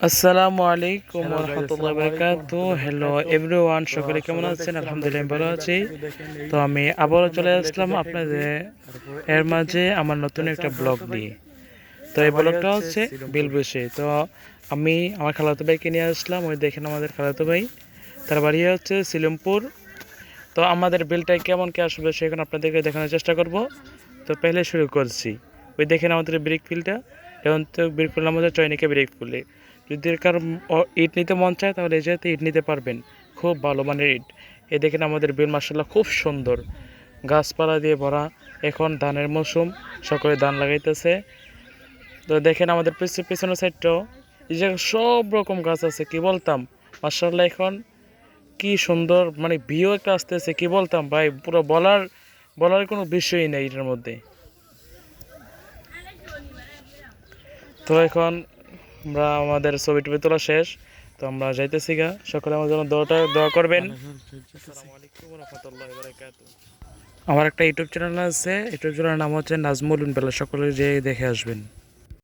আসসালামু আলাইকুম ওয়া রাহমাতুল্লাহি ওয়া বারাকাতুহু। হ্যালো এভরিওয়ান, সকলে কেমন আছেন? আলহামদুলিল্লাহ আমি ভালো আছি। তো আমি আবারও চলে আসলাম আপনাদের এর মাঝে আমার নতুন একটা ব্লগ নিয়ে। তো এই ব্লগটা হচ্ছে বিল বিষয়ে। তো আমি আমার খালাতো ভাইকে নিয়ে আসলাম। ওই দেখেন আমাদের খালাতো ভাই, তার বাড়ি হচ্ছে সিলমপুর। তো আমাদের বিলটাই কেমন কে আসবে সেখানে আপনাদেরকে দেখানোর চেষ্টা করব। তো পেলে শুরু করছি। ওই দেখেন আমাদের ব্রেক ফিলটা, এখন তো ব্রেক ফিল আমাদের চয়নিকে ব্রেক ফিলে যদি কারো ইট নিতে মন চায় তাহলে এই জায়গাতে ইট নিতে পারবেন, খুব ভালো মানের ইট। এই দেখেন আমাদের বিল মার্শাল্লাহ খুব সুন্দর, গাছপালা দিয়ে ভরা। এখন ধানের মৌসুম, সকলে ধান লাগাইতেছে। তো দেখেন আমাদের পিছনের সাইডটাও এই জায়গায় সব রকম গাছ আছে, কি বলতাম। মার্শাল্লাহ এখন কি সুন্দর, মানে ভিউ একটা আসতেছে, কি বলতাম ভাই, পুরো বলার বলার কোনো বিষয়ই নেই এটার মধ্যে। তো এখন আমরা আমাদের ছবি টবি তোলা শেষ, তো আমরা যাইতেছি গা। সকলে আমার জন্য দোয়া করবেন। আসসালামু আলাইকুম ওয়া রাহমাতুল্লাহি ওয়া বারাকাতুহু। আমার একটা ইউটিউব চ্যানেল আছে, ইউটিউব চ্যানেলের নাম হচ্ছে নাজমুল বেলা, সকলে যে দেখে আসবেন।